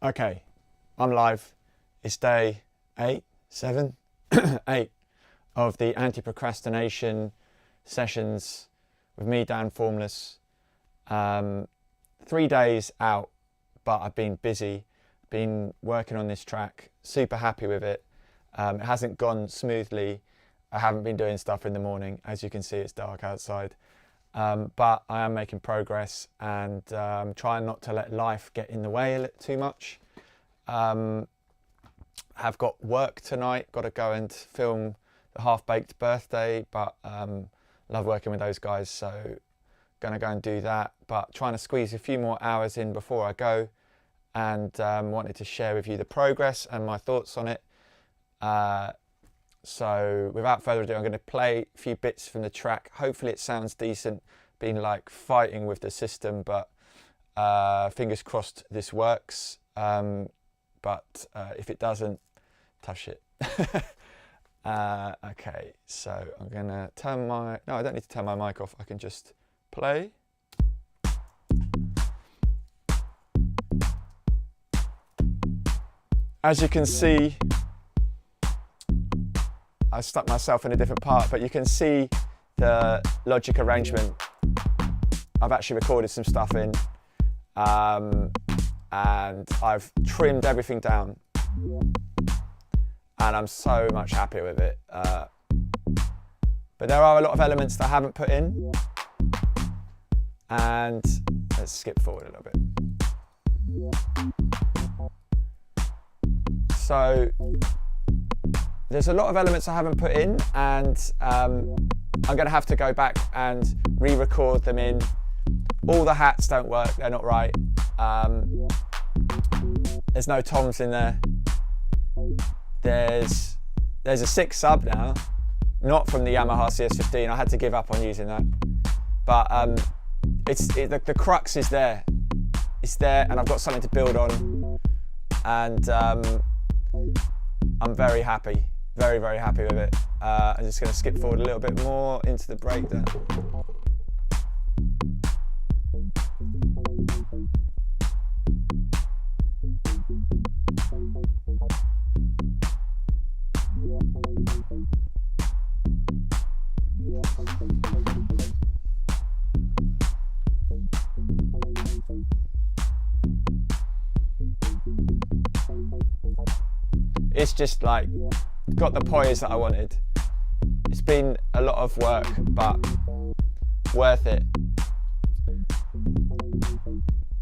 Okay, I'm live. It's day 8, 7, 8 of the anti-procrastination sessions with me, Dan Formless. 3 days out, but I've been busy, been working on this track, super happy with it. It hasn't gone smoothly. I haven't been doing stuff in the morning. As you can see, it's dark outside. But I am making progress and trying not to let life get in the way too much. Have got work tonight, got to go and film the Half-Baked birthday, but love working with those guys, so gonna go and do that, but trying to squeeze a few more hours in before I go, and wanted to share with you the progress and my thoughts on it. So without further ado, I'm going to play a few bits from the track. Hopefully it sounds decent. Been like fighting with the system, but fingers crossed this works. But if it doesn't, touch it. Okay, so I'm going to turn my... No, I don't need to turn my mic off. I can just play. As you can see, I stuck myself in a different part, but you can see the logic arrangement. I've actually recorded some stuff in, and I've trimmed everything down, and I'm so much happier with it. But there are a lot of elements that I haven't put in, and let's skip forward a little bit. So there's a lot of elements I haven't put in, and I'm going to have to go back and re-record them in. All the hats don't work, they're not right. There's no toms in there. There's a 6 sub now, not from the Yamaha CS15. I had to give up on using that. But the crux is there. It's there, and I've got something to build on. And I'm very happy. Very, very happy with it. I'm just going to skip forward a little bit more into the breakdown. It's just like got the poise that I wanted. It's been a lot of work, but worth it.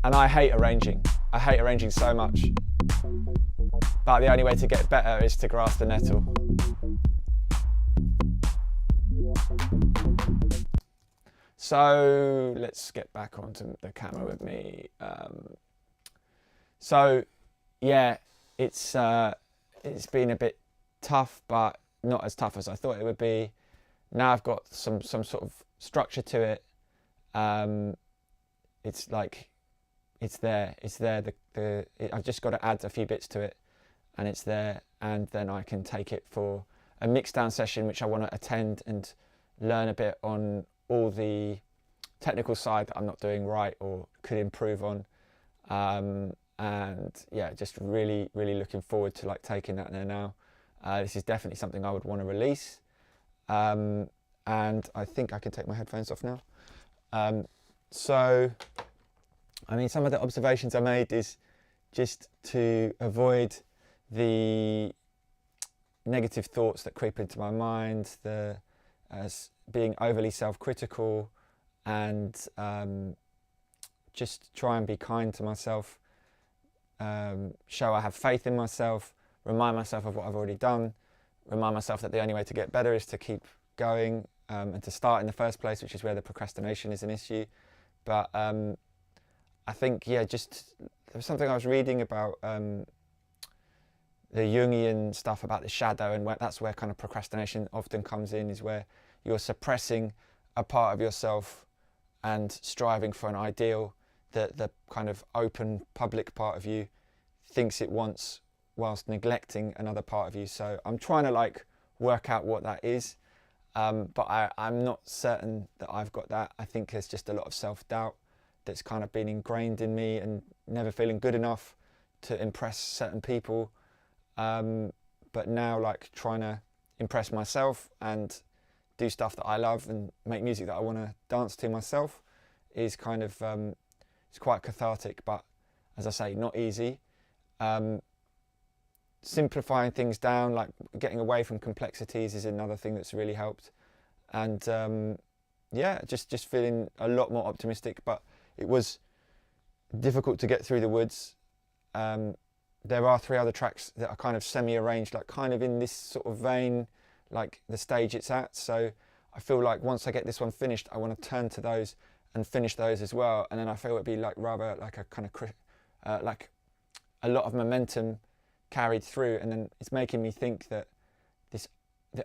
And I hate arranging. I hate arranging so much. But the only way to get better is to grasp the nettle. So let's get back onto the camera with me. So yeah, it's been a bit tough, but not as tough as I thought it would be. Now I've got some sort of structure to it. It's like it's there. I've just got to add a few bits to it, and it's there. And then I can take it for a mixdown session, which I want to attend and learn a bit on all the technical side that I'm not doing right or could improve on. And yeah, just really looking forward to like taking that there now. This is definitely something I would want to release, and I think I can take my headphones off now. So I mean, some of the observations I made is just to avoid the negative thoughts that creep into my mind, as being overly self-critical, and just try and be kind to myself. Show I have faith in myself, remind myself of what I've already done, remind myself that the only way to get better is to keep going, and to start in the first place, which is where the procrastination is an issue. But I think, yeah, just there was something I was reading about the Jungian stuff about the shadow, and that's where kind of procrastination often comes in, is where you're suppressing a part of yourself and striving for an ideal that the kind of open public part of you thinks it wants, whilst neglecting another part of you. So I'm trying to like work out what that is, but I'm not certain that I've got that. I think there's just a lot of self-doubt that's kind of been ingrained in me, and never feeling good enough to impress certain people, but now like trying to impress myself and do stuff that I love and make music that I want to dance to myself is kind of it's quite cathartic, but as I say, not easy. Simplifying things down, like getting away from complexities, is another thing that's really helped. And yeah, just feeling a lot more optimistic. But it was difficult to get through the woods. There are 3 other tracks that are kind of semi-arranged, like kind of in this sort of vein, like the stage it's at. So I feel like once I get this one finished, I want to turn to those and finish those as well. And then I feel it'd be like rather like a kind of like a lot of momentum carried through. And then it's making me think that the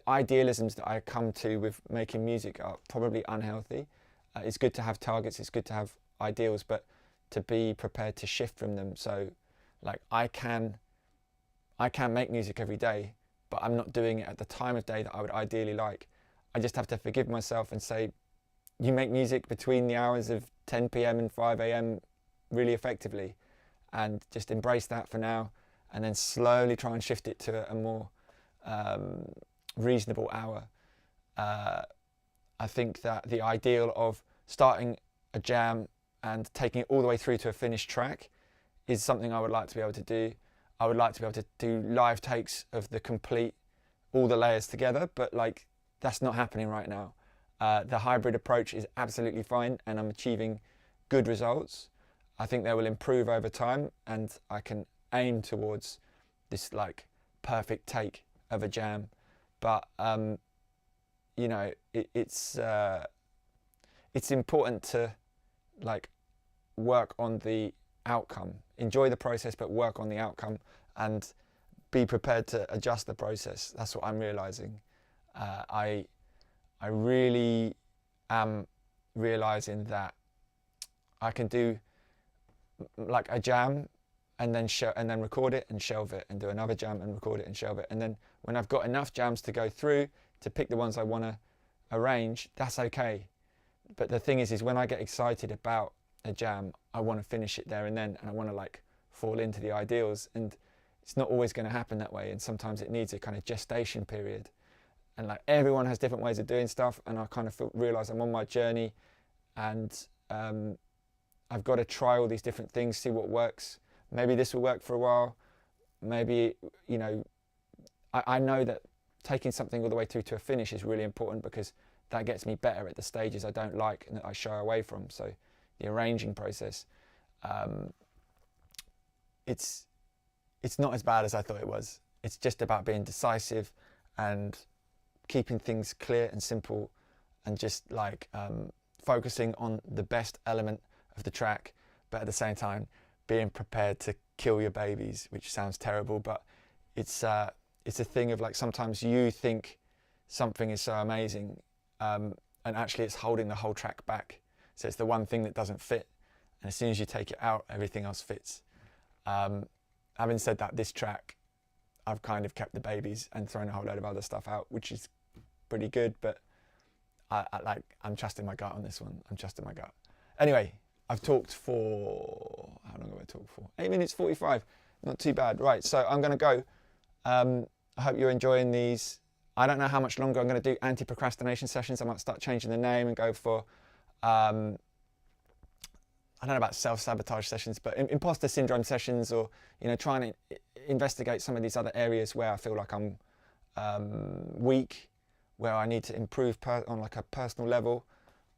idealisms that I come to with making music are probably unhealthy. It's good to have targets, it's good to have ideals, but to be prepared to shift from them. So like I can make music every day, but I'm not doing it at the time of day that I would ideally like. I just have to forgive myself and say, you make music between the hours of 10 p.m. and 5 a.m. really effectively, and just embrace that for now, and then slowly try and shift it to a more reasonable hour. I think that the ideal of starting a jam and taking it all the way through to a finished track is something I would like to be able to do. I would like to be able to do live takes of the complete, all the layers together, but like that's not happening right now. The hybrid approach is absolutely fine and I'm achieving good results. I think they will improve over time, and I can aim towards this like perfect take of a jam. But you know, it's important to like work on the outcome, enjoy the process, but work on the outcome and be prepared to adjust the process. That's what I'm realizing. I really am realizing that I can do like a jam and then record it and shelve it, and do another jam and record it and shelve it. And then when I've got enough jams to go through to pick the ones I want to arrange, that's okay. But the thing is when I get excited about a jam, I want to finish it there and then, and I want to like fall into the ideals, and it's not always going to happen that way, and sometimes it needs a kind of gestation period. And like everyone has different ways of doing stuff, and I kind of realize I'm on my journey, and I've got to try all these different things, see what works. Maybe this will work for a while. Maybe, you know, I know that taking something all the way through to a finish is really important, because that gets me better at the stages I don't like and that I shy away from. So the arranging process, it's not as bad as I thought it was. It's just about being decisive and keeping things clear and simple, and just like focusing on the best element of the track, but at the same time being prepared to kill your babies, which sounds terrible, but it's a thing of like sometimes you think something is so amazing, and actually it's holding the whole track back. So it's the one thing that doesn't fit, and as soon as you take it out, everything else fits. Having said that, this track, I've kind of kept the babies and thrown a whole load of other stuff out, which is pretty good, but I'm trusting my gut on this one. I'm trusting my gut. Anyway, I've talked for, how long have I talked for? 8 minutes 45, not too bad. Right, so I'm gonna go. I hope you're enjoying these. I don't know how much longer I'm gonna do anti-procrastination sessions. I might start changing the name and go for, I don't know about self-sabotage sessions, but imposter syndrome sessions, or, you know, trying to investigate some of these other areas where I feel like I'm weak, where I need to improve on like a personal level.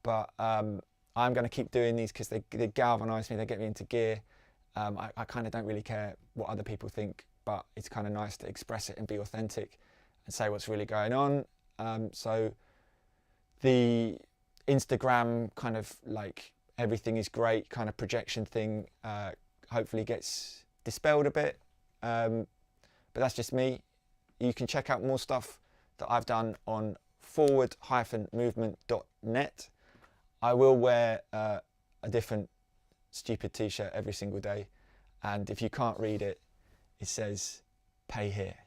But I'm going to keep doing these because they galvanize me, they get me into gear. I kind of don't really care what other people think, but it's kind of nice to express it and be authentic and say what's really going on. So the Instagram kind of like everything is great kind of projection thing hopefully gets dispelled a bit, but that's just me. You can check out more stuff that I've done on forward-movement.net. I will wear a different stupid t-shirt every single day, and if you can't read it, it says pay here.